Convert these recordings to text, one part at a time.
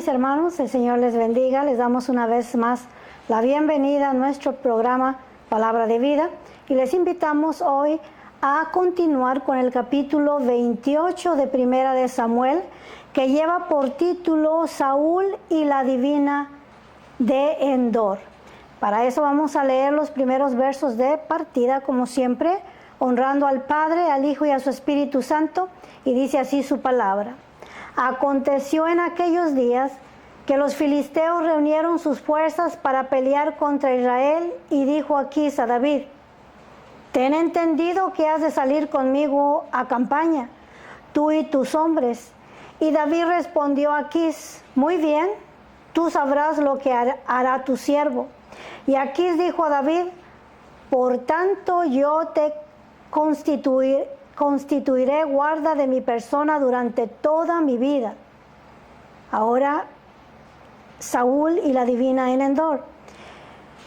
mis hermanos, el Señor les bendiga. Les damos una vez más la bienvenida a nuestro programa Palabra de Vida y les invitamos hoy a continuar con el capítulo 28 de Primera de Samuel, que lleva por título Saúl y la divina de Endor. Para eso vamos a leer los primeros versos de partida, como siempre, honrando al Padre, al Hijo y a su Espíritu Santo, y dice así su palabra. Aconteció en aquellos días que los filisteos reunieron sus fuerzas para pelear contra Israel, y dijo Aquís a David: ten entendido que has de salir conmigo a campaña, tú y tus hombres. Y David respondió a Aquís: muy bien, tú sabrás lo que hará tu siervo. Y Aquís dijo a David: por tanto yo te constituiré guarda de mi persona durante toda mi vida. Ahora Saúl y la divina en Endor.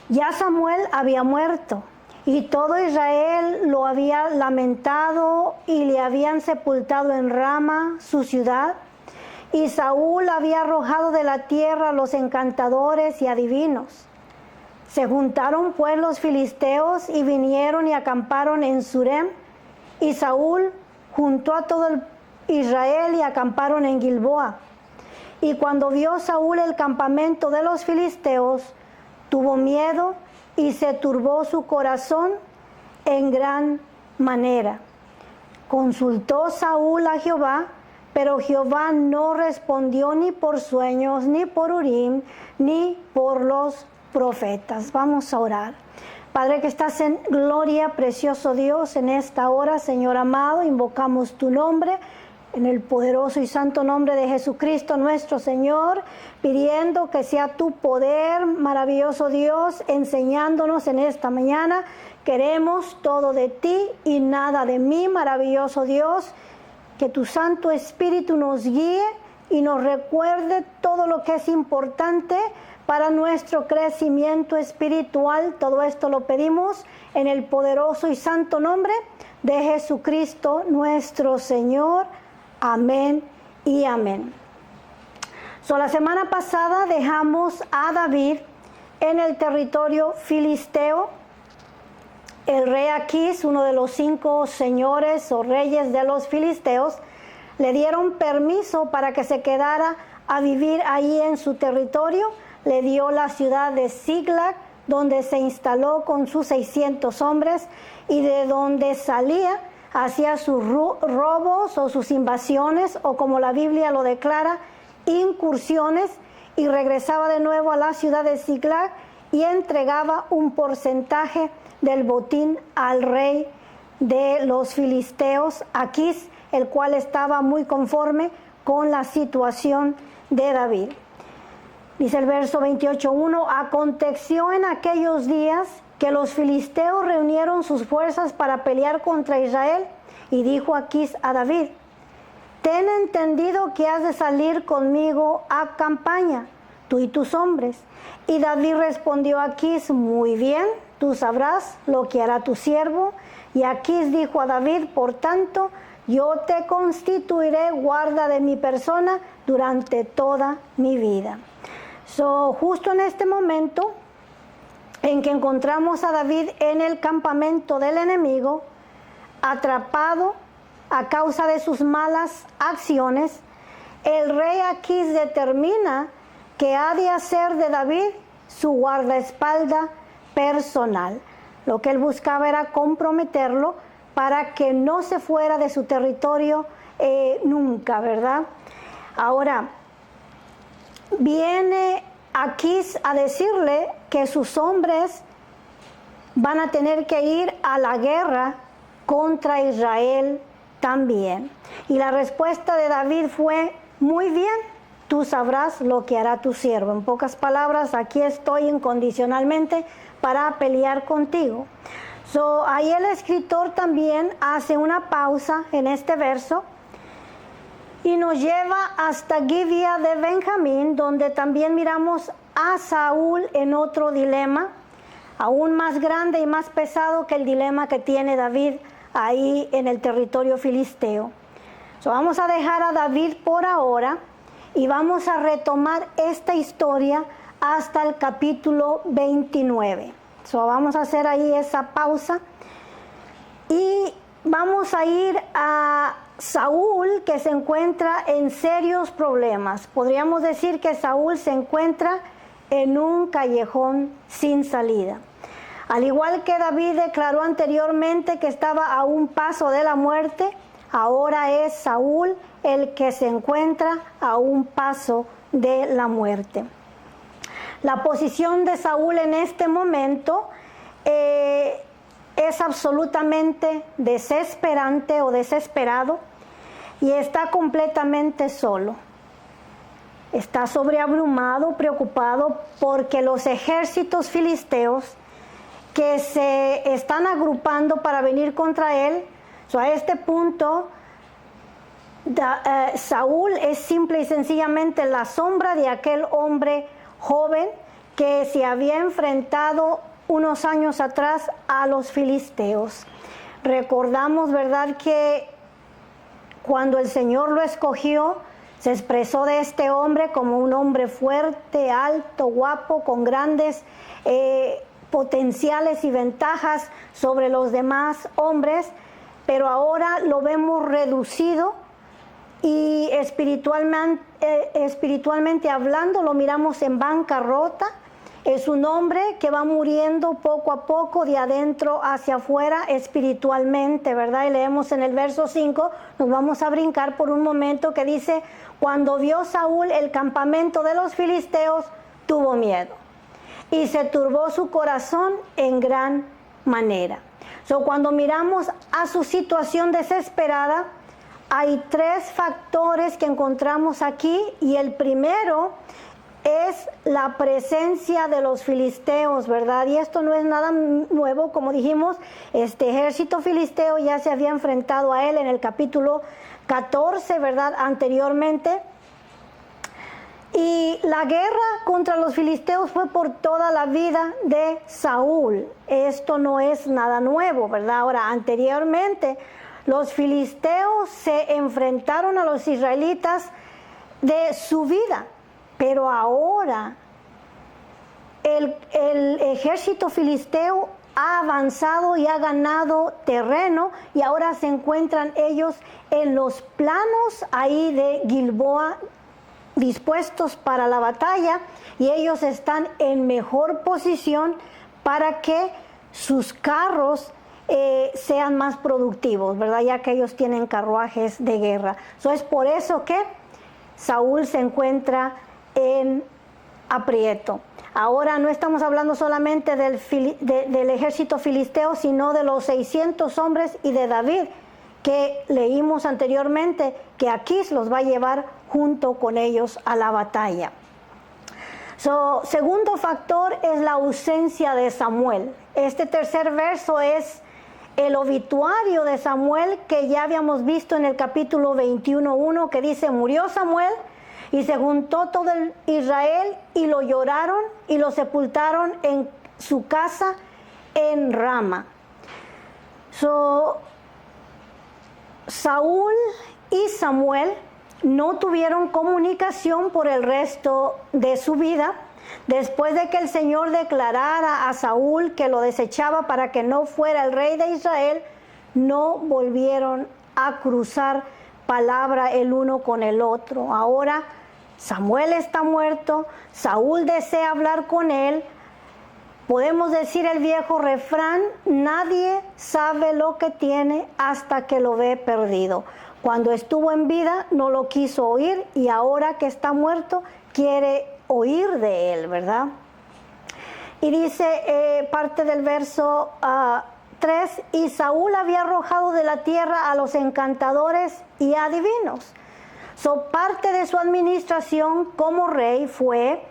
Ya Samuel había muerto, y todo Israel lo había lamentado, y le habían sepultado en Rama, su ciudad. Y Saúl había arrojado de la tierra a los encantadores y adivinos. Se juntaron pues los filisteos y vinieron y acamparon en Surem, y Saúl juntó a todo el Israel y acamparon en Gilboa. Y cuando vio Saúl el campamento de los filisteos, tuvo miedo y se turbó su corazón en gran manera. Consultó Saúl a Jehová, pero Jehová no respondió ni por sueños, ni por Urim, ni por los profetas. Vamos a orar. Padre que estás en gloria, precioso Dios, en esta hora, Señor amado, invocamos tu nombre en el poderoso y santo nombre de Jesucristo nuestro Señor, pidiendo que sea tu poder, maravilloso Dios, enseñándonos en esta mañana. Queremos todo de ti y nada de mí, maravilloso Dios. Que tu Santo Espíritu nos guíe y nos recuerde todo lo que es importante para nuestro crecimiento espiritual. Todo esto lo pedimos en el poderoso y santo nombre de Jesucristo nuestro Señor. Amén y amén. La semana pasada dejamos a David en el territorio filisteo. El rey Aquís, uno de los 5 señores o reyes de los filisteos, le dieron permiso para que se quedara a vivir ahí en su territorio. Le dio la ciudad de Siglag, donde se instaló con sus 600 hombres, y de donde salía hacía sus robos o sus invasiones, o como la Biblia lo declara, incursiones, y regresaba de nuevo a la ciudad de Siglag y entregaba un porcentaje del botín al rey de los filisteos, Aquís, el cual estaba muy conforme con la situación de David. Dice el verso 28:1, aconteció en aquellos días que los filisteos reunieron sus fuerzas para pelear contra Israel, y dijo Aquís a David: ten entendido que has de salir conmigo a campaña, tú y tus hombres. Y David respondió a Aquís: muy bien, tú sabrás lo que hará tu siervo. Y Aquís dijo a David: por tanto, yo te constituiré guarda de mi persona durante toda mi vida. Justo en este momento en que encontramos a David en el campamento del enemigo, atrapado a causa de sus malas acciones, el rey Aquís determina que ha de hacer de David su guardaespaldas personal. Lo que él buscaba era comprometerlo para que no se fuera de su territorio nunca, ¿verdad? Ahora, viene Aquís a decirle que sus hombres van a tener que ir a la guerra contra Israel también. Y la respuesta de David fue: muy bien, tú sabrás lo que hará tu siervo. En pocas palabras, aquí estoy incondicionalmente para pelear contigo. Ahí el escritor también hace una pausa en este verso y nos lleva hasta Gibea de Benjamín, donde también miramos a Saúl en otro dilema, aún más grande y más pesado que el dilema que tiene David ahí en el territorio filisteo. Vamos a dejar a David por ahora y vamos a retomar esta historia hasta el capítulo 29. Vamos a hacer ahí esa pausa y vamos a ir a Saúl, que se encuentra en serios problemas. Podríamos decir que Saúl se encuentra en un callejón sin salida. Al igual que David declaró anteriormente que estaba a un paso de la muerte, ahora es Saúl el que se encuentra a un paso de la muerte. La posición de Saúl en este momento es absolutamente desesperante o desesperado y está completamente solo. Está sobreabrumado, preocupado porque los ejércitos filisteos que se están agrupando para venir contra él. A este punto, Saúl es simple y sencillamente la sombra de aquel hombre joven que se había enfrentado unos años atrás a los filisteos. Recordamos, ¿verdad?, que cuando el Señor lo escogió, se expresó de este hombre como un hombre fuerte, alto, guapo, con grandes potenciales y ventajas sobre los demás hombres, pero ahora lo vemos reducido y espiritualmente hablando lo miramos en bancarrota. Es un hombre que va muriendo poco a poco de adentro hacia afuera espiritualmente, ¿verdad? Y leemos en el verso 5, nos vamos a brincar por un momento, que dice: cuando vio Saúl el campamento de los filisteos, tuvo miedo y se turbó su corazón en gran manera. Cuando miramos a su situación desesperada, hay tres factores que encontramos aquí, y el primero es la presencia de los filisteos, ¿verdad? Y esto no es nada nuevo, como dijimos, este ejército filisteo ya se había enfrentado a él en el capítulo 14, ¿verdad?, anteriormente. Y la guerra contra los filisteos fue por toda la vida de Saúl. Esto no es nada nuevo, ¿verdad? Ahora, anteriormente, los filisteos se enfrentaron a los israelitas de su vida, pero ahora el ejército filisteo ha avanzado y ha ganado terreno, y ahora se encuentran ellos en los planos ahí de Gilboa, dispuestos para la batalla, y ellos están en mejor posición para que sus carros sean más productivos, ¿verdad? Ya que ellos tienen carruajes de guerra. Es por eso que Saúl se encuentra en aprieto. Ahora no estamos hablando solamente del ejército filisteo, sino de los 600 hombres y de David, que leímos anteriormente, que Aquís los va a llevar junto con ellos a la batalla. Segundo factor es la ausencia de Samuel. Este tercer verso es el obituario de Samuel, que ya habíamos visto en el capítulo 21:1, que dice: murió Samuel y se juntó todo el Israel y lo lloraron y lo sepultaron en su casa en Rama. Saúl y Samuel no tuvieron comunicación por el resto de su vida. Después de que el Señor declarara a Saúl que lo desechaba para que no fuera el rey de Israel, no volvieron a cruzar palabra el uno con el otro. Ahora Samuel está muerto, Saúl desea hablar con él. Podemos decir el viejo refrán: nadie sabe lo que tiene hasta que lo ve perdido. Cuando estuvo en vida no lo quiso oír, y ahora que está muerto quiere oír de él, ¿verdad? Y dice parte del verso 3: y Saúl había arrojado de la tierra a los encantadores y adivinos. Parte de su administración como rey fue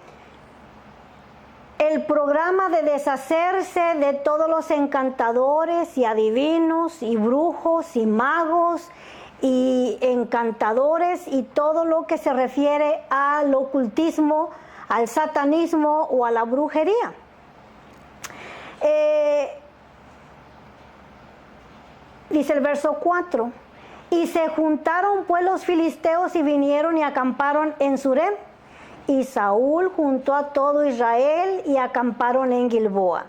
el programa de deshacerse de todos los encantadores y adivinos y brujos y magos y encantadores y todo lo que se refiere al ocultismo, al satanismo o a la brujería. Dice el verso 4: Y se juntaron pues los filisteos y vinieron y acamparon en Surem. Y Saúl juntó a todo Israel y acamparon en Gilboa.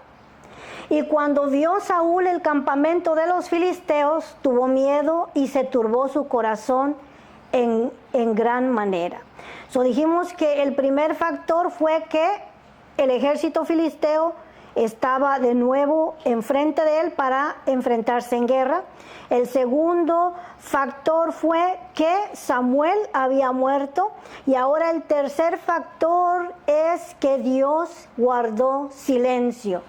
Y cuando vio Saúl el campamento de los filisteos, tuvo miedo y se turbó su corazón en gran manera. Dijimos que el primer factor fue que el ejército filisteo estaba de nuevo enfrente de él para enfrentarse en guerra. El segundo factor fue que Samuel había muerto. Y ahora el tercer factor es que Dios guardó silencio.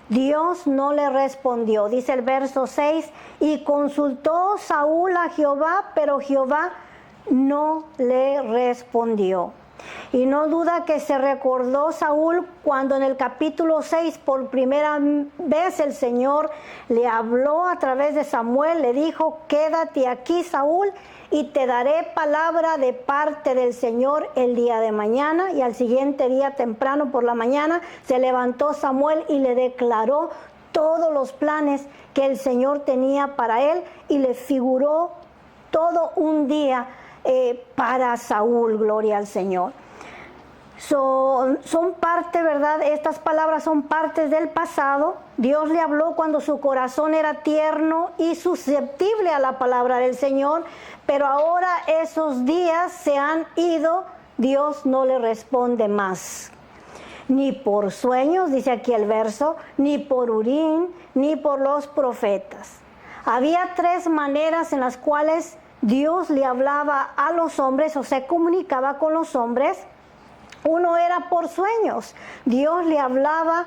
Dios no le respondió. Dice el verso 6, y consultó Saúl a Jehová, pero Jehová no le respondió. Y no duda que se recordó Saúl cuando en el capítulo 6 por primera vez el Señor le habló a través de Samuel, le dijo: quédate aquí, Saúl, y te daré palabra de parte del Señor el día de mañana. Y al siguiente día temprano por la mañana se levantó Samuel y le declaró todos los planes que el Señor tenía para él, y le figuró todo un día para Saúl. Gloria al Señor. Son parte, ¿verdad? Estas palabras son partes del pasado. Dios le habló cuando su corazón era tierno y susceptible a la palabra del Señor, pero ahora esos días se han ido. Dios no le responde más, ni por sueños, dice aquí el verso, ni por Urim, ni por los profetas. Había tres maneras en las cuales Dios le hablaba a los hombres o se comunicaba con los hombres. Uno era por sueños. Dios le hablaba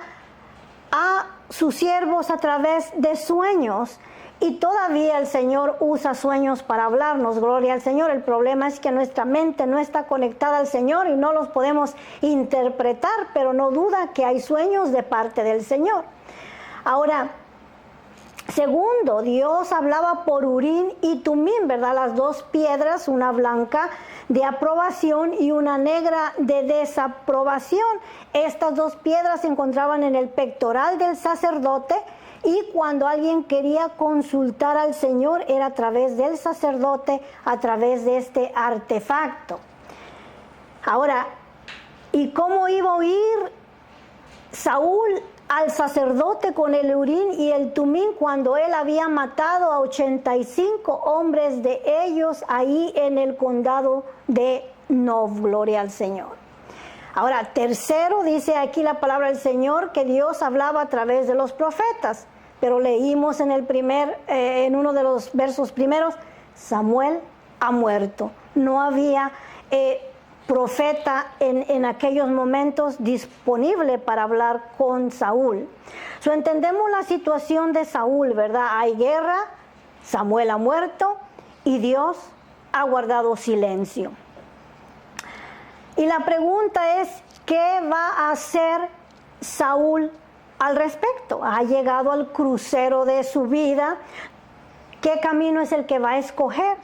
a sus siervos a través de sueños, y todavía el Señor usa sueños para hablarnos. Gloria al Señor. El problema es que nuestra mente no está conectada al Señor y no los podemos interpretar, pero no duda que hay sueños de parte del Señor. Ahora, segundo, Dios hablaba por Urim y Tumim, ¿verdad? Las dos piedras, una blanca de aprobación y una negra de desaprobación. Estas dos piedras se encontraban en el pectoral del sacerdote, y cuando alguien quería consultar al Señor era a través del sacerdote, a través de este artefacto. Ahora, ¿y cómo iba a oír Saúl al sacerdote con el Urim y el Tumim cuando él había matado a 85 hombres de ellos ahí en el condado de Nob? Gloria al Señor. Ahora, tercero, dice aquí la palabra del Señor que Dios hablaba a través de los profetas, pero leímos en uno de los versos primeros: Samuel ha muerto. No había profeta en aquellos momentos disponible para hablar con Saúl. Entendemos la situación de Saúl, ¿verdad? Hay guerra, Samuel ha muerto y Dios ha guardado silencio. Y la pregunta es, ¿qué va a hacer Saúl al respecto? Ha llegado al crucero de su vida. ¿Qué camino es el que va a escoger?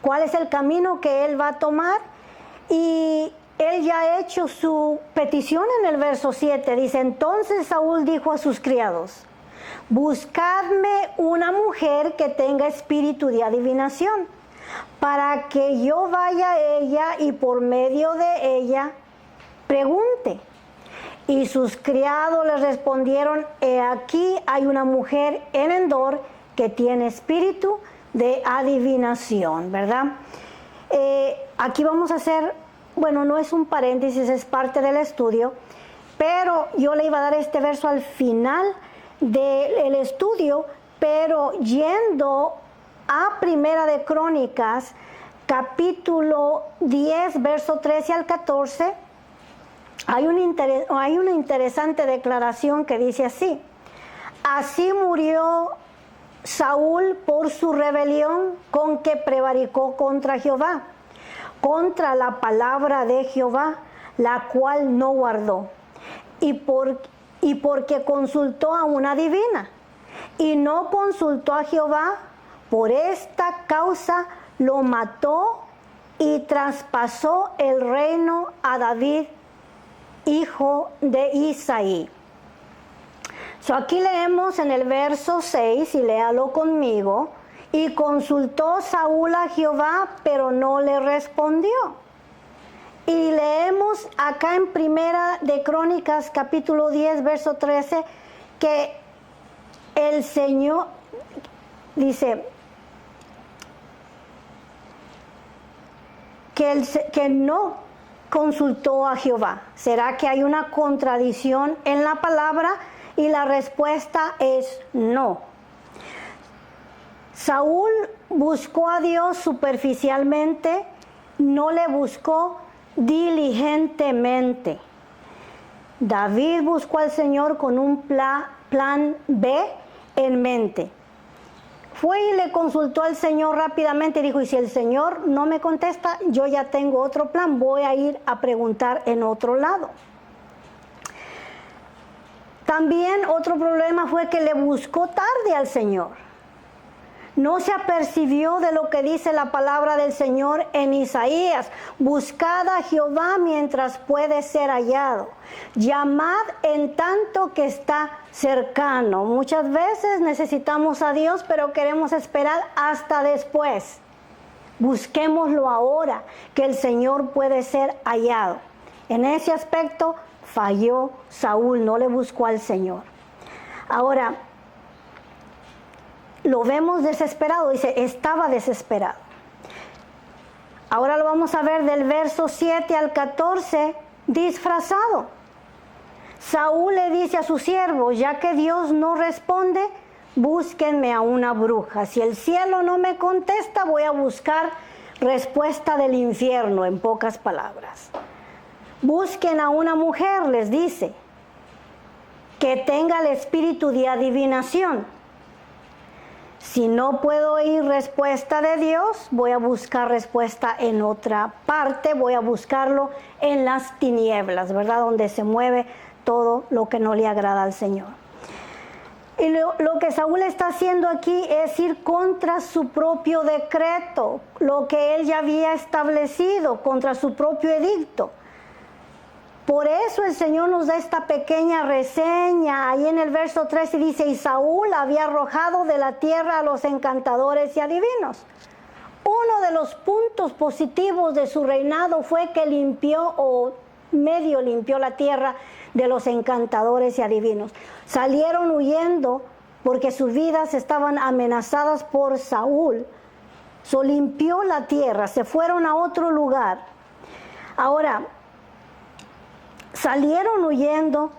¿Cuál es el camino que él va a tomar? Y él ya ha hecho su petición en el verso 7. Dice: entonces Saúl dijo a sus criados: buscadme una mujer que tenga espíritu de adivinación, para que yo vaya a ella y por medio de ella pregunte. Y sus criados les respondieron: he aquí hay una mujer en Endor que tiene espíritu de adivinación, ¿verdad? Aquí vamos a hacer, bueno, no es un paréntesis, es parte del estudio, pero yo le iba a dar este verso al final del estudio, pero yendo a Primera de Crónicas, capítulo 10, verso 13 al 14, hay una interesante declaración que dice así: así murió Saúl por su rebelión con que prevaricó contra Jehová, contra la palabra de Jehová, la cual no guardó, y porque consultó a una divina, y no consultó a Jehová. Por esta causa lo mató y traspasó el reino a David, hijo de Isaí. Aquí leemos en el verso 6, y léalo conmigo: Y consultó Saúl a Jehová, pero no le respondió. Y leemos acá en Primera de Crónicas, capítulo 10, verso 13, que el Señor dice que no consultó a Jehová. ¿Será que hay una contradicción en la palabra? Y la respuesta es no. Saúl buscó a Dios superficialmente, no le buscó diligentemente. David buscó al Señor con un plan B en mente. Fue y le consultó al Señor rápidamente y dijo, y si el Señor no me contesta, yo ya tengo otro plan, voy a ir a preguntar en otro lado. También otro problema fue que le buscó tarde al Señor. No se apercibió de lo que dice la palabra del Señor en Isaías. Buscad a Jehová mientras puede ser hallado. Llamad en tanto que está cercano. Muchas veces necesitamos a Dios, pero queremos esperar hasta después. Busquémoslo ahora, que el Señor puede ser hallado. En ese aspecto falló Saúl, no le buscó al Señor. Ahora, lo vemos desesperado, dice, estaba desesperado. Ahora lo vamos a ver del verso 7 al 14, disfrazado. Saúl le dice a sus siervos, ya que Dios no responde, búsquenme a una bruja. Si el cielo no me contesta, voy a buscar respuesta del infierno, en pocas palabras. Busquen a una mujer, les dice, que tenga el espíritu de adivinación. Si no puedo oír respuesta de Dios, voy a buscar respuesta en otra parte, voy a buscarlo en las tinieblas, ¿verdad? Donde se mueve todo lo que no le agrada al Señor. Y lo que Saúl está haciendo aquí es ir contra su propio decreto, lo que él ya había establecido, contra su propio edicto. Por eso el Señor nos da esta pequeña reseña. Ahí en el verso 13 dice, y Saúl había arrojado de la tierra a los encantadores y adivinos. Uno de los puntos positivos de su reinado fue que limpió o medio limpió la tierra de los encantadores y adivinos. Salieron huyendo porque sus vidas estaban amenazadas por Saúl. Limpió la tierra, se fueron a otro lugar. Ahora, salieron huyendo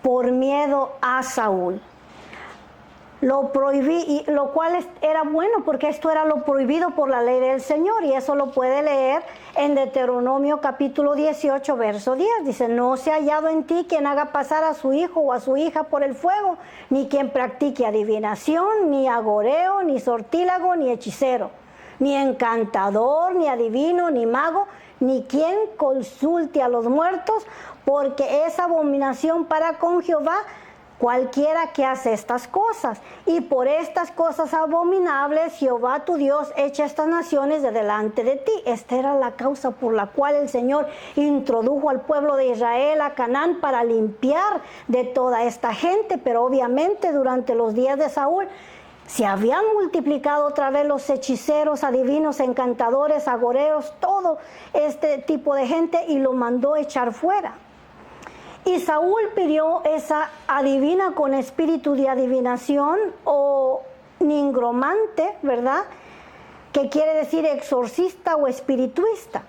por miedo a Saúl. Lo prohibí, y lo cual era bueno porque esto era lo prohibido por la ley del Señor, y eso lo puede leer en Deuteronomio capítulo 18, verso 10. Dice, no se ha hallado en ti quien haga pasar a su hijo o a su hija por el fuego, ni quien practique adivinación, ni agoreo, ni sortílago, ni hechicero, ni encantador, ni adivino, ni mago, ni quien consulte a los muertos, porque es abominación para con Jehová cualquiera que hace estas cosas. Y por estas cosas abominables Jehová tu Dios echa estas naciones de delante de ti. Esta era la causa por la cual el Señor introdujo al pueblo de Israel a Canaán, para limpiar de toda esta gente. Pero obviamente durante los días de Saúl se habían multiplicado otra vez los hechiceros, adivinos, encantadores, agoreos, todo este tipo de gente, y lo mandó echar fuera. Y Saúl pidió esa adivina con espíritu de adivinación, o nigromante, ¿verdad? Que quiere decir exorcista o espirituista.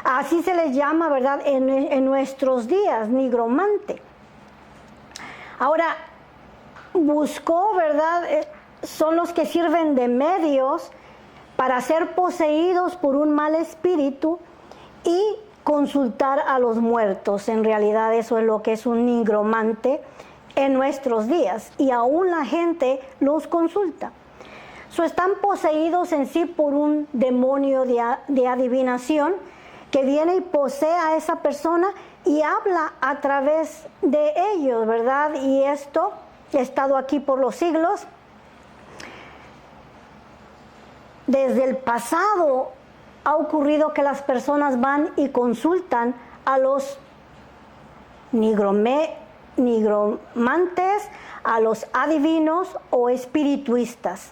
Así se les llama, ¿verdad? En nuestros días, nigromante. Ahora, buscó, ¿verdad? Son los que sirven de medios para ser poseídos por un mal espíritu y consultar a los muertos. En realidad eso es lo que es un nigromante en nuestros días, y aún la gente los consulta. Están poseídos en sí por un demonio de adivinación que viene y posee a esa persona y habla a través de ellos, ¿verdad? Y esto ha estado aquí por los siglos. Desde el pasado ha ocurrido que las personas van y consultan a los nigromantes, a los adivinos o espirituistas.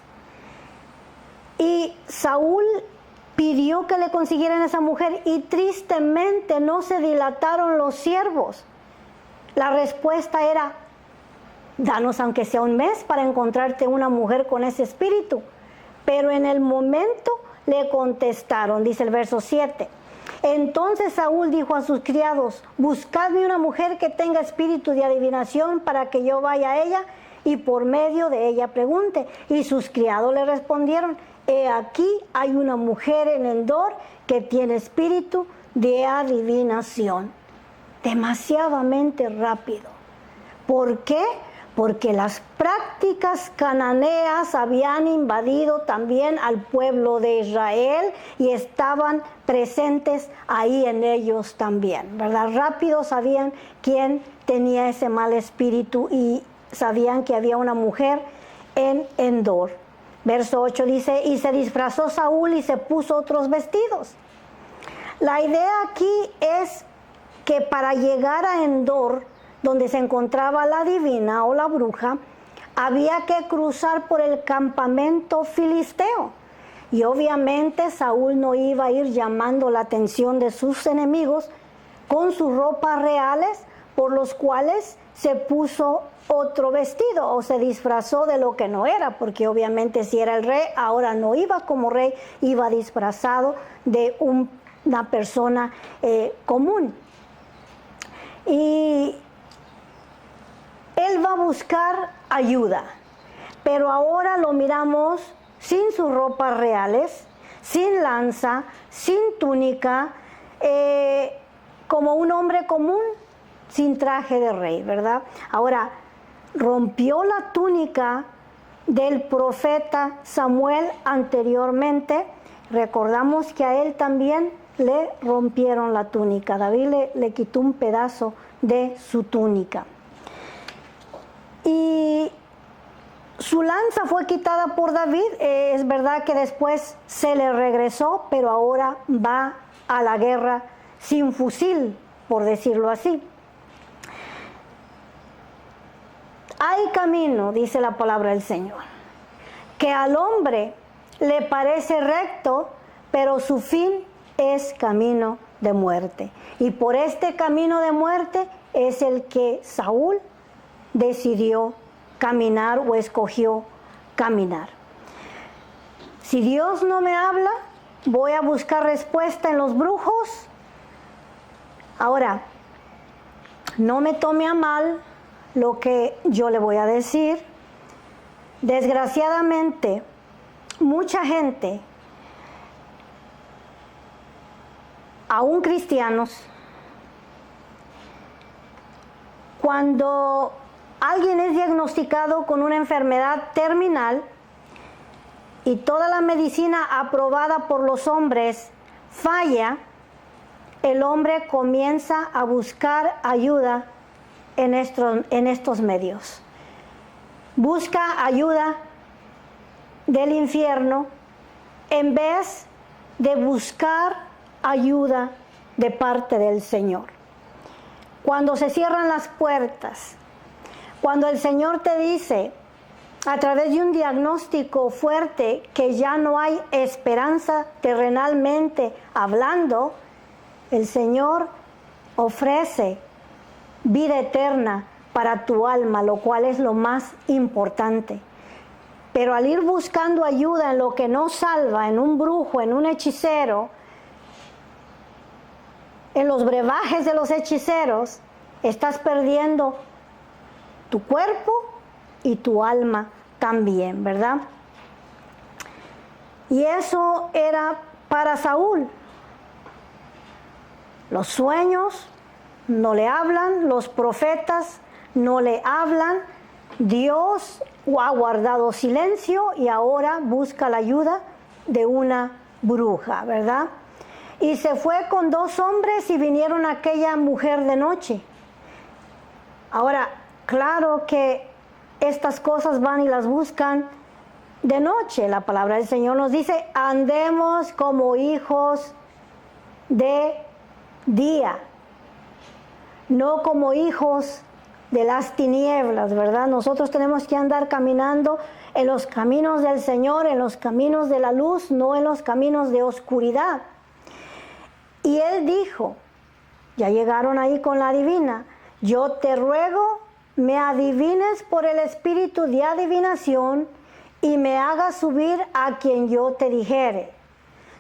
Y Saúl pidió que le consiguieran esa mujer y tristemente no se dilataron los siervos. La respuesta era: danos aunque sea un mes para encontrarte una mujer con ese espíritu. Pero en el momento le contestaron, dice el verso 7. Entonces Saúl dijo a sus criados: buscadme una mujer que tenga espíritu de adivinación para que yo vaya a ella y por medio de ella pregunte. Y sus criados le respondieron: he aquí hay una mujer en Endor que tiene espíritu de adivinación. Demasiadamente rápido. ¿Por qué? Porque las prácticas cananeas habían invadido también al pueblo de Israel y estaban presentes ahí en ellos también, ¿verdad? Rápido sabían quién tenía ese mal espíritu y sabían que había una mujer en Endor. Verso 8 dice: y se disfrazó Saúl y se puso otros vestidos. La idea aquí es que para llegar a Endor, donde se encontraba la divina o la bruja, había que cruzar por el campamento filisteo. Y obviamente Saúl no iba a ir llamando la atención de sus enemigos con sus ropas reales, por los cuales se puso otro vestido o se disfrazó de lo que no era, porque obviamente si era el rey, ahora no iba como rey, iba disfrazado de una persona común. Y él va a buscar ayuda, pero ahora lo miramos sin sus ropas reales, sin lanza, sin túnica, como un hombre común, sin traje de rey, ¿verdad? Ahora, rompió la túnica del profeta Samuel anteriormente. Recordamos que a él también le rompieron la túnica. David le quitó un pedazo de su túnica. Y su lanza fue quitada por David. Es verdad que después se le regresó, pero ahora va a la guerra sin fusil, por decirlo así. Hay camino, dice la palabra del Señor, que al hombre le parece recto, pero su fin es camino de muerte. Y por este camino de muerte es el que Saúl decidió caminar o escogió caminar. Si Dios no me habla, voy a buscar respuesta en los brujos. Ahora, no me tome a mal lo que yo le voy a decir. Desgraciadamente, mucha gente, aún cristianos, cuando alguien es diagnosticado con una enfermedad terminal y toda la medicina aprobada por los hombres falla, el hombre comienza a buscar ayuda en estos medios. Busca ayuda del infierno en vez de buscar ayuda de parte del Señor. Cuando se cierran las puertas, cuando el Señor te dice a través de un diagnóstico fuerte que ya no hay esperanza terrenalmente hablando, el Señor ofrece vida eterna para tu alma, lo cual es lo más importante. Pero al ir buscando ayuda en lo que no salva, en un brujo, en un hechicero, en los brebajes de los hechiceros, estás perdiendo tu cuerpo y tu alma también, ¿verdad? Y eso era para Saúl. Los sueños no le hablan, los profetas no le hablan, Dios ha guardado silencio y ahora busca la ayuda de una bruja, ¿verdad? Y se fue con 2 hombres y vinieron a aquella mujer de noche. Ahora, claro que estas cosas van y las buscan de noche. La palabra del Señor nos dice: andemos como hijos de día, no como hijos de las tinieblas, ¿verdad? Nosotros tenemos que andar caminando en los caminos del Señor, en los caminos de la luz, no en los caminos de oscuridad. Y él dijo, ya llegaron ahí con la adivina, yo te ruego, me adivines por el espíritu de adivinación y me hagas subir a quien yo te dijere.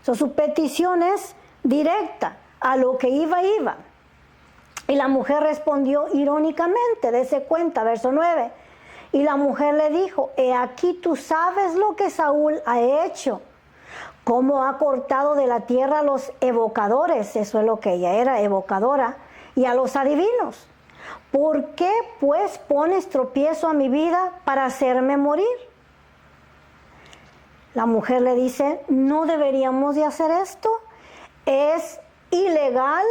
Su petición es directa, a lo que iba. Y la mujer respondió irónicamente, dése cuenta, verso 9. Y la mujer le dijo, he aquí tú sabes lo que Saúl ha hecho, cómo ha cortado de la tierra a los evocadores, eso es lo que ella era, evocadora, y a los adivinos. ¿Por qué pues pones tropiezo a mi vida para hacerme morir? La mujer le dice, no deberíamos de hacer esto, es ilegal.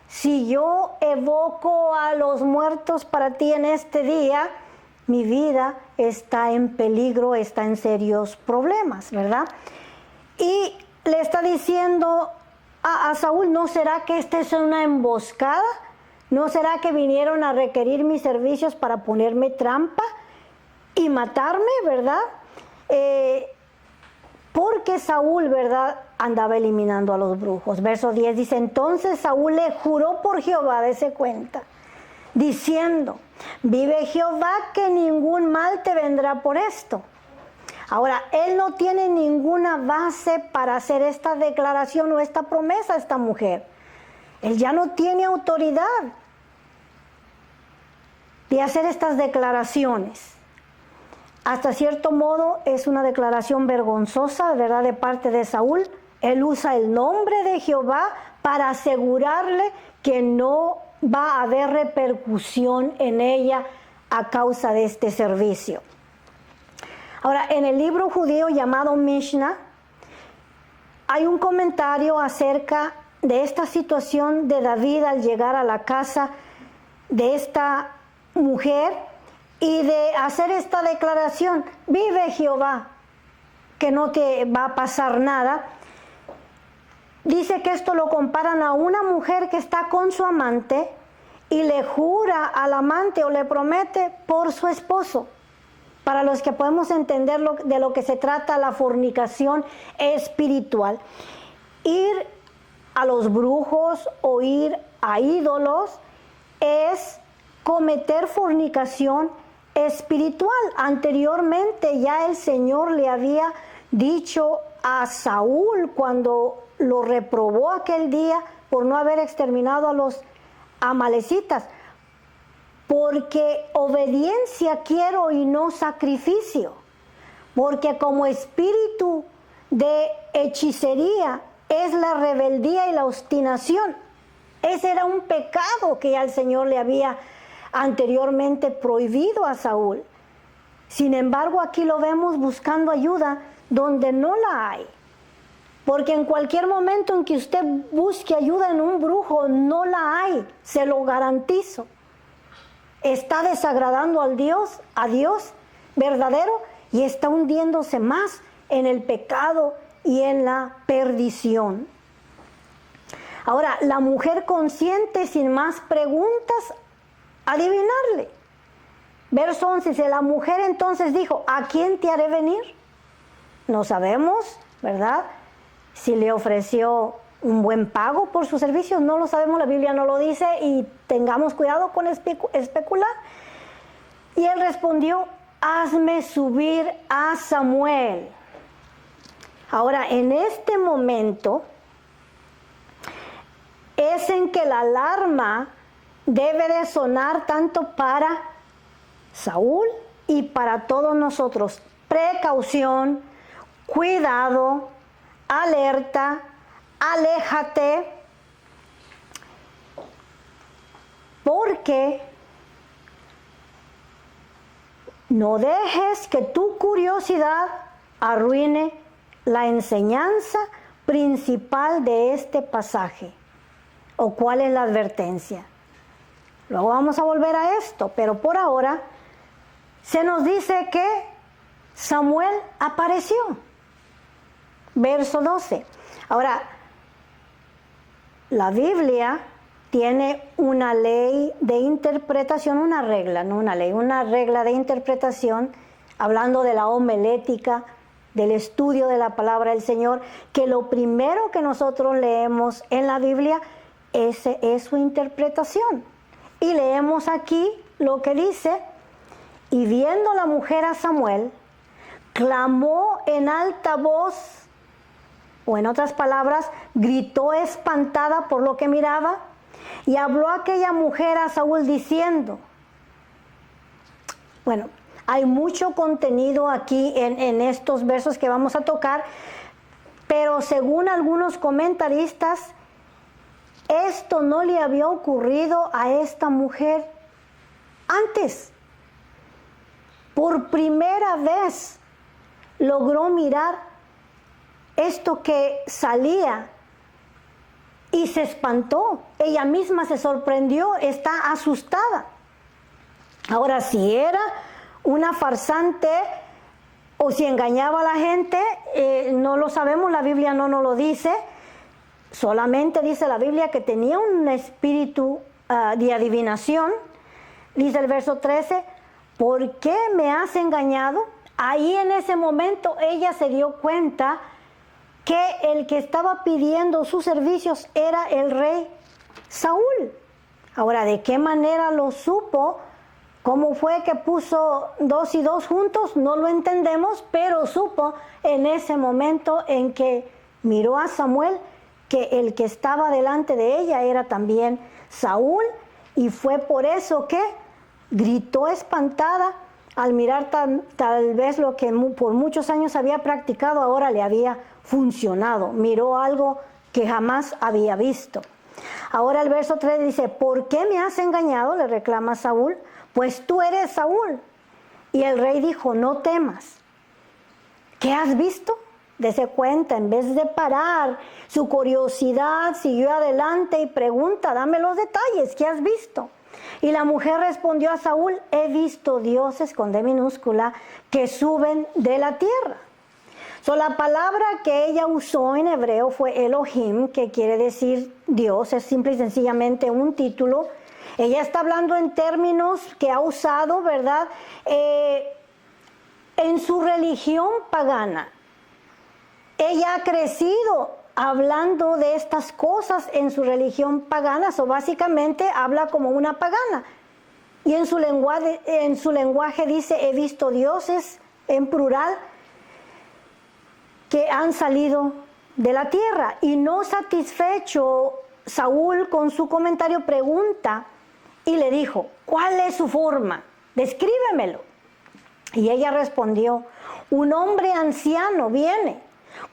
Si yo evoco a los muertos para ti en este día, mi vida está en peligro, está en serios problemas, ¿verdad? Y le está diciendo a Saúl, ¿no será que esta es una emboscada? ¿No será que vinieron a requerir mis servicios para ponerme trampa y matarme, verdad? Porque Saúl, ¿verdad?, andaba eliminando a los brujos. Verso 10 dice, entonces Saúl le juró por Jehová, dése cuenta, diciendo, vive Jehová que ningún mal te vendrá por esto. Ahora, él no tiene ninguna base para hacer esta declaración o esta promesa a esta mujer. Él ya no tiene autoridad de hacer estas declaraciones. Hasta cierto modo es una declaración vergonzosa, ¿verdad?, de parte de Saúl. Él usa el nombre de Jehová para asegurarle que no va a haber repercusión en ella a causa de este servicio. Ahora, en el libro judío llamado Mishnah, hay un comentario acerca de esta situación de David al llegar a la casa de esta mujer y de hacer esta declaración, vive Jehová, que no te va a pasar nada. Dice que esto lo comparan a una mujer que está con su amante y le jura al amante o le promete por su esposo. Para los que podemos entender de lo que se trata la fornicación espiritual. Ir a los brujos o ir a ídolos es cometer fornicación espiritual. Anteriormente ya el Señor le había dicho a Saúl cuando lo reprobó aquel día por no haber exterminado a los amalecitas, porque obediencia quiero y no sacrificio, porque como espíritu de hechicería es la rebeldía y la obstinación. Ese era un pecado que ya el Señor le había anteriormente prohibido a Saúl. Sin embargo, aquí lo vemos buscando ayuda donde no la hay. Porque en cualquier momento en que usted busque ayuda en un brujo, no la hay, se lo garantizo. Está desagradando a Dios verdadero, y está hundiéndose más en el pecado y en la perdición. Ahora, la mujer consciente, sin más preguntas, adivinarle. Verso 11, dice, la mujer entonces dijo, ¿a quién te haré venir? No sabemos, ¿verdad?, si le ofreció un buen pago por sus servicios, no lo sabemos, la Biblia no lo dice, y tengamos cuidado con especular. Y él respondió, hazme subir a Samuel. Ahora, en este momento es en que la alarma debe de sonar tanto para Saúl y para todos nosotros. Precaución, cuidado, alerta, aléjate, porque no dejes que tu curiosidad arruine la enseñanza principal de este pasaje. ¿O cuál es la advertencia? Luego vamos a volver a esto, pero por ahora se nos dice que Samuel apareció. Verso 12. Ahora, la Biblia tiene una ley de interpretación, una regla, no una ley, una regla de interpretación, hablando de la homilética, del estudio de la palabra del Señor, que lo primero que nosotros leemos en la Biblia, ese es su interpretación. Y leemos aquí lo que dice: y viendo la mujer a Samuel, clamó en alta voz, o en otras palabras, gritó espantada por lo que miraba, y habló aquella mujer a Saúl diciendo, bueno, hay mucho contenido aquí en estos versos que vamos a tocar, pero según algunos comentaristas, esto no le había ocurrido a esta mujer antes. Por primera vez logró mirar esto que salía y se espantó. Ella misma se sorprendió, está asustada. Ahora, si era una farsante o si engañaba a la gente, no lo sabemos, la Biblia no nos lo dice. Solamente dice la Biblia que tenía un espíritu de adivinación. Dice el verso 13, ¿por qué me has engañado? Ahí en ese momento ella se dio cuenta que el que estaba pidiendo sus servicios era el rey Saúl. Ahora, ¿de qué manera lo supo? ¿Cómo fue que puso 2 y 2 juntos? No lo entendemos, pero supo en ese momento en que miró a Samuel que el que estaba delante de ella era también Saúl, y fue por eso que gritó espantada al mirar tal vez lo que por muchos años había practicado, ahora le había funcionado. Miró algo que jamás había visto. Ahora el verso 3 dice, ¿por qué me has engañado?, le reclama Saúl, pues tú eres Saúl. Y el rey dijo, no temas. ¿Qué has visto? Dese cuenta, en vez de parar, su curiosidad siguió adelante y pregunta, dame los detalles, ¿qué has visto? Y la mujer respondió a Saúl, he visto dioses, con D minúscula, que suben de la tierra. La palabra que ella usó en hebreo fue Elohim, que quiere decir Dios, es simple y sencillamente un título. Ella está hablando en términos que ha usado, ¿verdad?, en su religión pagana. Ella ha crecido hablando de estas cosas en su religión pagana, básicamente habla como una pagana. Y en su lenguaje dice, he visto dioses, en plural, que han salido de la tierra. Y no satisfecho, Saúl con su comentario pregunta y le dijo, ¿cuál es su forma? Descríbemelo. Y ella respondió, un hombre anciano viene,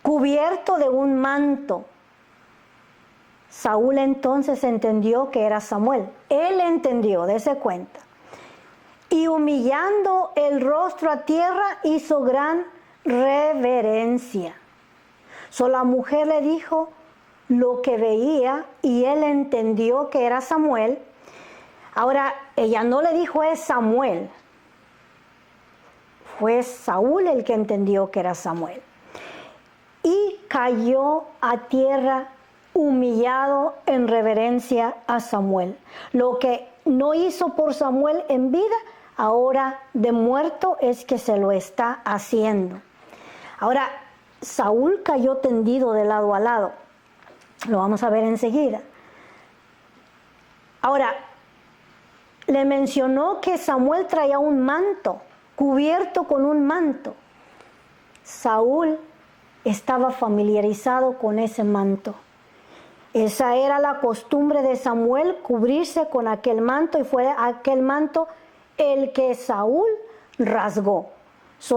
cubierto de un manto. Saúl entonces entendió que era Samuel. Él entendió, dése cuenta. Y humillando el rostro a tierra, hizo gran reverencia. La mujer le dijo lo que veía y él entendió que era Samuel. Ahora, ella no le dijo es Samuel. Fue Saúl el que entendió que era Samuel. Y cayó a tierra humillado en reverencia a Samuel. Lo que no hizo por Samuel en vida, ahora de muerto es que se lo está haciendo. Ahora, Saúl cayó tendido de lado a lado. Lo vamos a ver enseguida. Ahora, le mencionó que Samuel traía un manto, cubierto con un manto. Saúl estaba familiarizado con ese manto. Esa era la costumbre de Samuel, cubrirse con aquel manto, y fue aquel manto el que Saúl rasgó.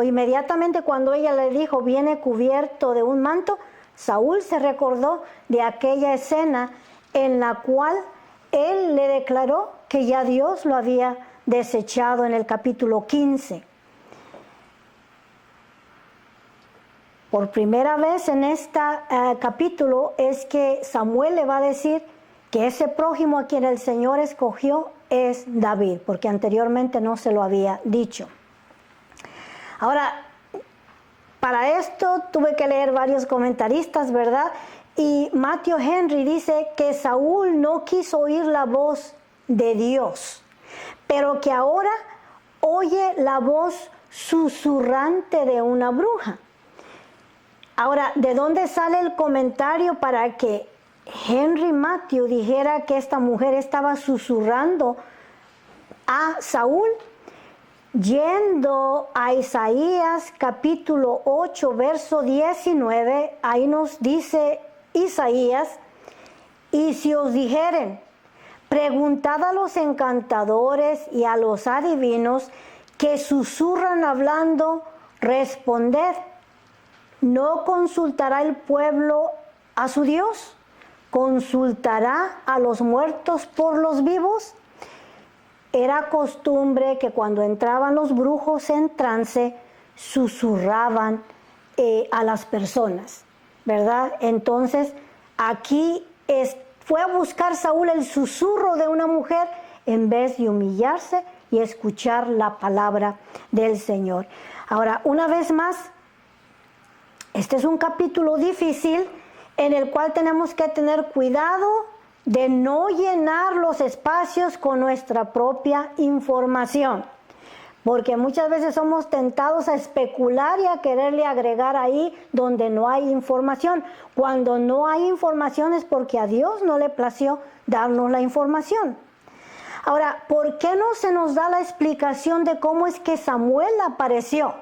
Inmediatamente cuando ella le dijo, viene cubierto de un manto, Saúl se recordó de aquella escena en la cual él le declaró que ya Dios lo había desechado en el capítulo 15. Por primera vez en este capítulo es que Samuel le va a decir que ese prójimo a quien el Señor escogió es David, porque anteriormente no se lo había dicho. Ahora, para esto tuve que leer varios comentaristas, ¿verdad? Y Matthew Henry dice que Saúl no quiso oír la voz de Dios, pero que ahora oye la voz susurrante de una bruja. Ahora, ¿de dónde sale el comentario para que Henry Matthew dijera que esta mujer estaba susurrando a Saúl? Yendo a Isaías capítulo 8, verso 19, ahí nos dice Isaías: y si os dijeren, preguntad a los encantadores y a los adivinos que susurran hablando, responded, ¿no consultará el pueblo a su Dios? ¿Consultará a los muertos por los vivos? Era costumbre que cuando entraban los brujos en trance, susurraban a las personas, ¿verdad? Entonces, aquí fue a buscar Saúl el susurro de una mujer en vez de humillarse y escuchar la palabra del Señor. Ahora, una vez más, este es un capítulo difícil en el cual tenemos que tener cuidado de no llenar los espacios con nuestra propia información, porque muchas veces somos tentados a especular y a quererle agregar ahí donde no hay información. Cuando no hay información es porque a Dios no le plació darnos la información. Ahora, ¿por qué no se nos da la explicación de cómo es que Samuel apareció?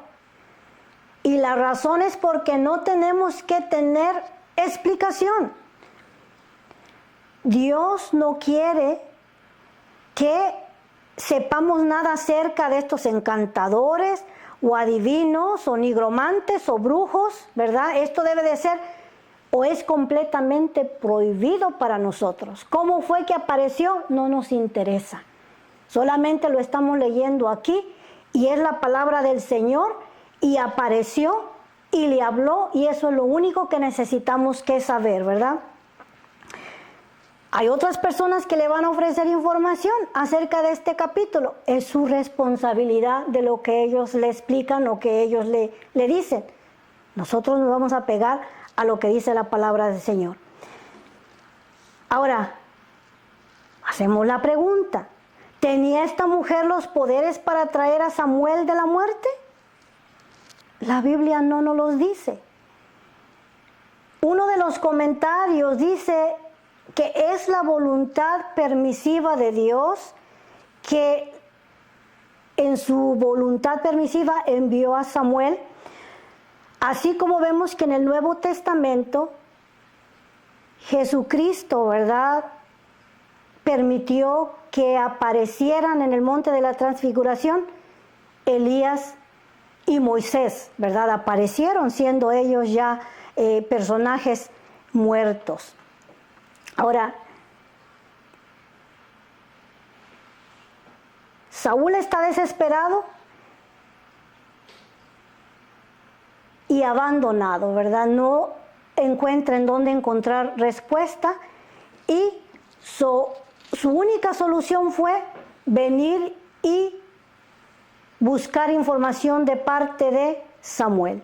Y la razón es porque no tenemos que tener explicación. Dios no quiere que sepamos nada acerca de estos encantadores o adivinos o nigromantes o brujos, ¿verdad? Esto debe de ser o es completamente prohibido para nosotros. ¿Cómo fue que apareció? No nos interesa. Solamente lo estamos leyendo aquí y es la palabra del Señor y apareció y le habló y eso es lo único que necesitamos que saber, ¿verdad? Hay otras personas que le van a ofrecer información acerca de este capítulo. Es su responsabilidad de lo que ellos le explican o que ellos le dicen. Nosotros nos vamos a pegar a lo que dice la palabra del Señor. Ahora, hacemos la pregunta. ¿Tenía esta mujer los poderes para traer a Samuel de la muerte? La Biblia no nos los dice. Uno de los comentarios dice que es la voluntad permisiva de Dios que en su voluntad permisiva envió a Samuel, así como vemos que en el Nuevo Testamento Jesucristo, ¿verdad?, permitió que aparecieran en el monte de la transfiguración Elías y Moisés, ¿verdad? Aparecieron siendo ellos ya personajes muertos. Ahora, Saúl está desesperado y abandonado, ¿verdad? No encuentra en dónde encontrar respuesta y su única solución fue venir y buscar información de parte de Samuel.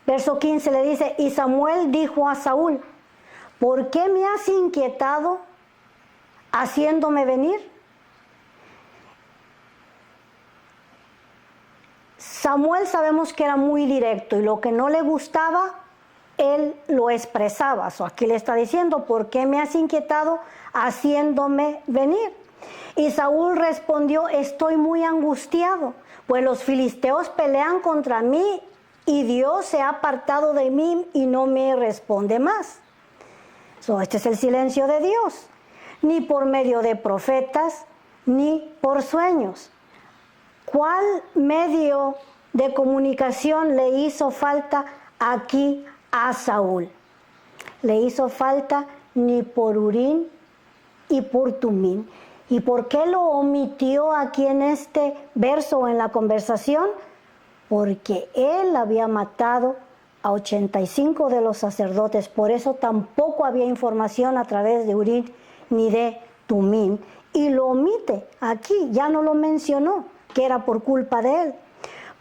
Verso 15 le dice, y Samuel dijo a Saúl, ¿por qué me has inquietado haciéndome venir? Samuel sabemos que era muy directo y lo que no le gustaba, él lo expresaba. Aquí le está diciendo, ¿por qué me has inquietado haciéndome venir? Y Saúl respondió, estoy muy angustiado, pues los filisteos pelean contra mí y Dios se ha apartado de mí y no me responde más. Este es el silencio de Dios, ni por medio de profetas, ni por sueños. ¿Cuál medio de comunicación le hizo falta aquí a Saúl? Le hizo falta ni por Urín y por Tumín. ¿Y por qué lo omitió aquí en este verso o en la conversación? Porque él había matado a 85 de los sacerdotes, por eso tampoco había información a través de Urín ni de Tumín. Y lo omite aquí, ya no lo mencionó, que era por culpa de él.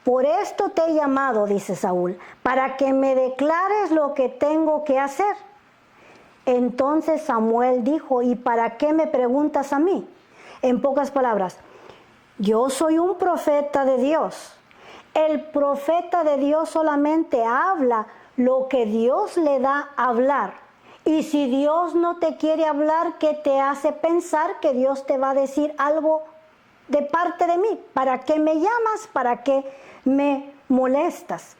Por esto te he llamado, dice Saúl, para que me declares lo que tengo que hacer. Entonces Samuel dijo, ¿y para qué me preguntas a mí? En pocas palabras, yo soy un profeta de Dios. El profeta de Dios solamente habla lo que Dios le da a hablar. Y si Dios no te quiere hablar, ¿qué te hace pensar que Dios te va a decir algo de parte de mí? ¿Para qué me llamas? ¿Para qué me molestas?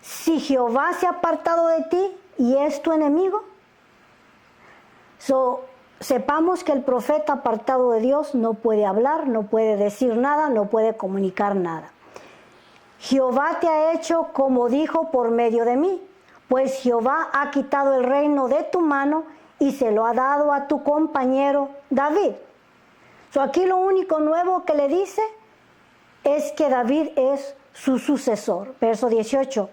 Si Jehová se ha apartado de ti y es tu enemigo, sepamos que el profeta apartado de Dios no puede hablar, no puede decir nada, no puede comunicar nada. Jehová te ha hecho como dijo por medio de mí, pues Jehová ha quitado el reino de tu mano y se lo ha dado a tu compañero David. Aquí lo único nuevo que le dice es que David es su sucesor. Verso 18.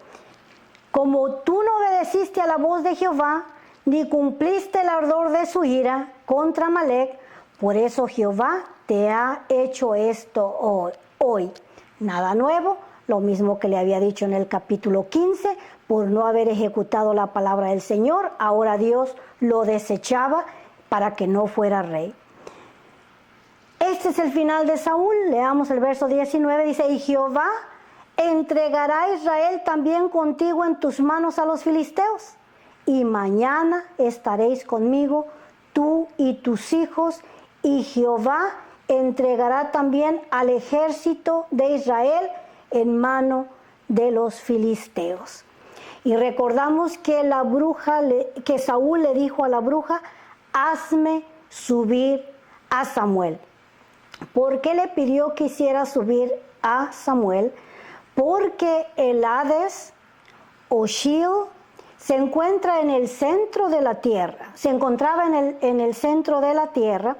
Como tú no obedeciste a la voz de Jehová, ni cumpliste el ardor de su ira contra Amalec, por eso Jehová te ha hecho esto hoy. Nada nuevo, lo mismo que le había dicho en el capítulo 15, por no haber ejecutado la palabra del Señor, ahora Dios lo desechaba para que no fuera rey. Este es el final de Saúl. Leamos el verso 19, dice, y Jehová entregará a Israel también contigo en tus manos a los filisteos, y mañana estaréis conmigo, tú y tus hijos, y Jehová entregará también al ejército de Israel en mano de los filisteos. Y recordamos que que Saúl le dijo a la bruja, hazme subir a Samuel. ¿Por qué le pidió que hiciera subir a Samuel? Porque el Hades o Sheol se encuentra en el centro de la tierra. Se encontraba en el centro de la tierra.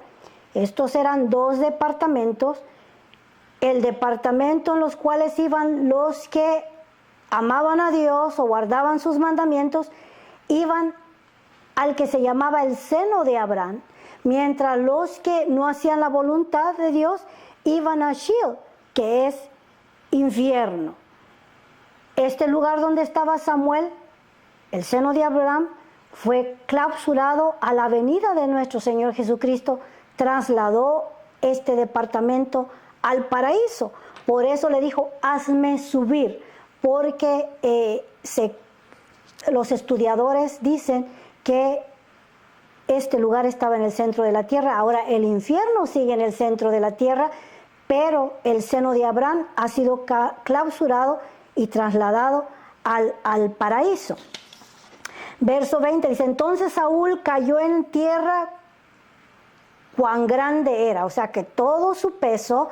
Estos eran dos departamentos. El departamento en los cuales iban los que amaban a Dios o guardaban sus mandamientos, iban al que se llamaba el seno de Abraham, mientras los que no hacían la voluntad de Dios iban a Sheol, que es infierno. Este lugar donde estaba Samuel, el seno de Abraham, fue clausurado a la venida de nuestro Señor Jesucristo, trasladó este departamento al paraíso. Por eso le dijo, hazme subir, porque los estudiadores dicen que este lugar estaba en el centro de la tierra. Ahora el infierno sigue en el centro de la tierra, pero el seno de Abraham ha sido clausurado y trasladado al paraíso. Verso 20 dice, entonces Saúl cayó en tierra cuán grande era, o sea que todo su peso,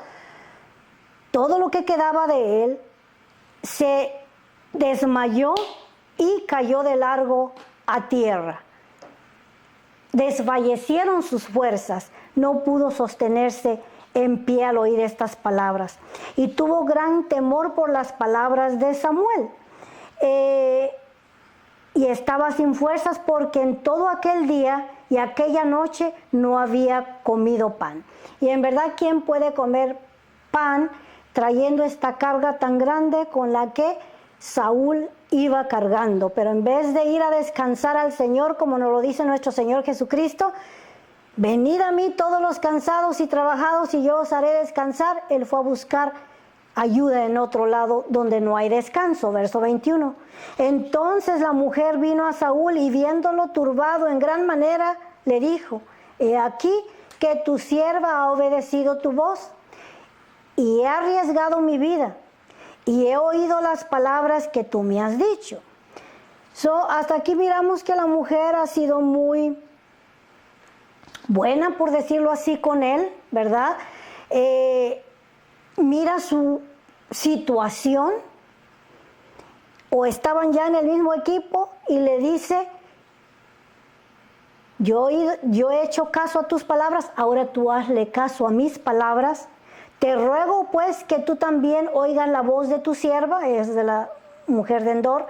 todo lo que quedaba de él, se desmayó y cayó de largo a tierra. Desfallecieron sus fuerzas, no pudo sostenerse en pie al oír estas palabras. Y tuvo gran temor por las palabras de Samuel. Y estaba sin fuerzas porque en todo aquel día y aquella noche no había comido pan. Y en verdad, ¿quién puede comer pan trayendo esta carga tan grande con la que Saúl iba cargando? Pero en vez de ir a descansar al Señor, como nos lo dice nuestro Señor Jesucristo, venid a mí todos los cansados y trabajados y yo os haré descansar, él fue a buscar ayuda en otro lado donde no hay descanso. Verso 21. Entonces la mujer vino a Saúl y viéndolo turbado en gran manera, le dijo, he aquí que tu sierva ha obedecido tu voz y he arriesgado mi vida y he oído las palabras que tú me has dicho. Hasta aquí miramos que la mujer ha sido muy buena, por decirlo así, con él, ¿verdad? Mira su situación, o estaban ya en el mismo equipo, y le dice, yo he hecho caso a tus palabras, ahora tú hazle caso a mis palabras. Te ruego pues que tú también oigas la voz de tu sierva, es de la mujer de Endor.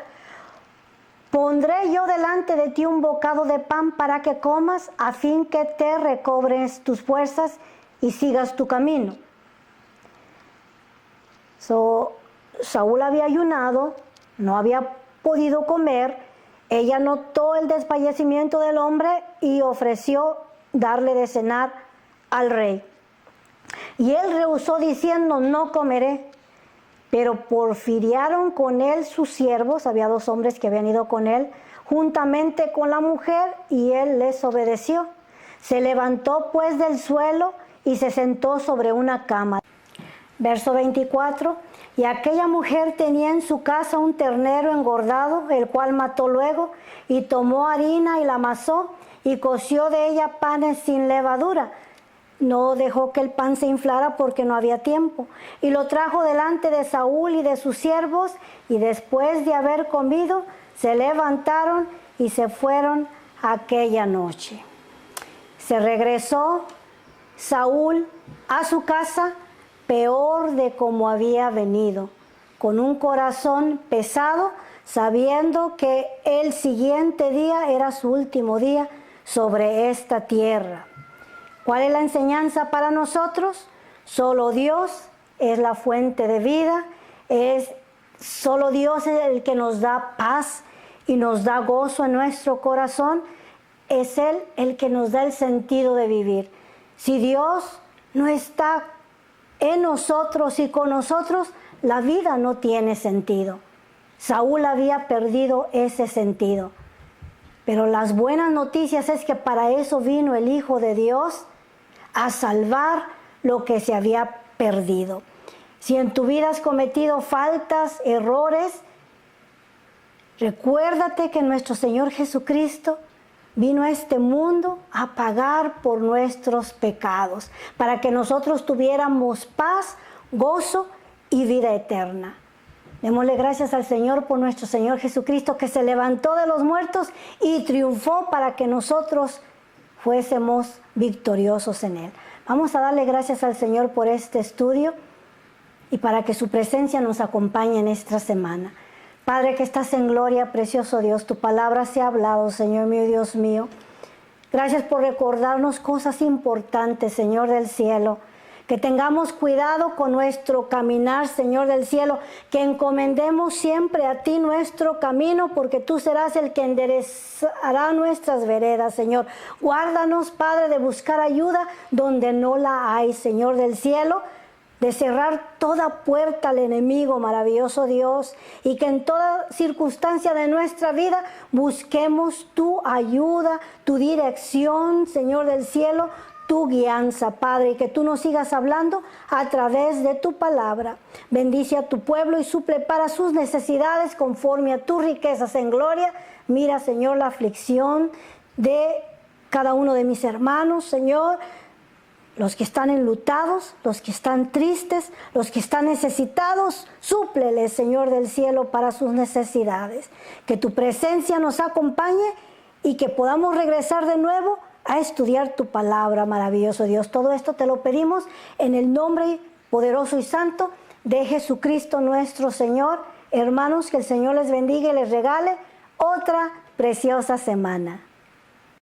Pondré yo delante de ti un bocado de pan para que comas, a fin que te recobres tus fuerzas y sigas tu camino. Saúl había ayunado, no había podido comer, Ella notó el desfallecimiento del hombre y ofreció darle de cenar al rey. Y él rehusó diciendo, no comeré. Pero porfiriaron con él sus siervos, había 2 hombres que habían ido con él, juntamente con la mujer, y él les obedeció. Se levantó pues del suelo y se sentó sobre una cama. Verso 24, y aquella mujer tenía en su casa un ternero engordado, el cual mató luego, y tomó harina y la amasó, y coció de ella panes sin levadura. No dejó que el pan se inflara porque no había tiempo. Y lo trajo delante de Saúl y de sus siervos, y después de haber comido, se levantaron y se fueron aquella noche. Se regresó Saúl a su casa peor de como había venido, con un corazón pesado, sabiendo que el siguiente día era su último día sobre esta tierra. ¿Cuál es la enseñanza para nosotros? Solo Dios es la fuente de vida, solo Dios es el que nos da paz y nos da gozo en nuestro corazón, es Él el que nos da el sentido de vivir. Si Dios no está en nosotros y con nosotros, la vida no tiene sentido. Saúl había perdido ese sentido. Pero las buenas noticias es que para eso vino el Hijo de Dios, a salvar lo que se había perdido. Si en tu vida has cometido faltas, errores, recuérdate que nuestro Señor Jesucristo vino a este mundo a pagar por nuestros pecados, para que nosotros tuviéramos paz, gozo y vida eterna. Démosle gracias al Señor por nuestro Señor Jesucristo, que se levantó de los muertos y triunfó para que nosotros fuésemos victoriosos en Él. Vamos a darle gracias al Señor por este estudio y para que su presencia nos acompañe en esta semana. Padre que estás en gloria, precioso Dios, tu palabra se ha hablado, Señor mío y Dios mío. Gracias por recordarnos cosas importantes, Señor del cielo. Que tengamos cuidado con nuestro caminar, Señor del cielo, que encomendemos siempre a ti nuestro camino, porque tú serás el que enderezará nuestras veredas, Señor. Guárdanos, Padre, de buscar ayuda donde no la hay, Señor del cielo, de cerrar toda puerta al enemigo, maravilloso Dios, y que en toda circunstancia de nuestra vida busquemos tu ayuda, tu dirección, Señor del cielo, tu guianza, Padre, y que tú nos sigas hablando a través de tu palabra. Bendice a tu pueblo y suple para sus necesidades conforme a tus riquezas en gloria. Mira, Señor, la aflicción de cada uno de mis hermanos, Señor, los que están enlutados, los que están tristes, los que están necesitados, súpleles, Señor del cielo, para sus necesidades. Que tu presencia nos acompañe y que podamos regresar de nuevo a estudiar tu palabra, maravilloso Dios. Todo esto te lo pedimos en el nombre poderoso y santo de Jesucristo nuestro Señor. Hermanos, que el Señor les bendiga y les regale otra preciosa semana.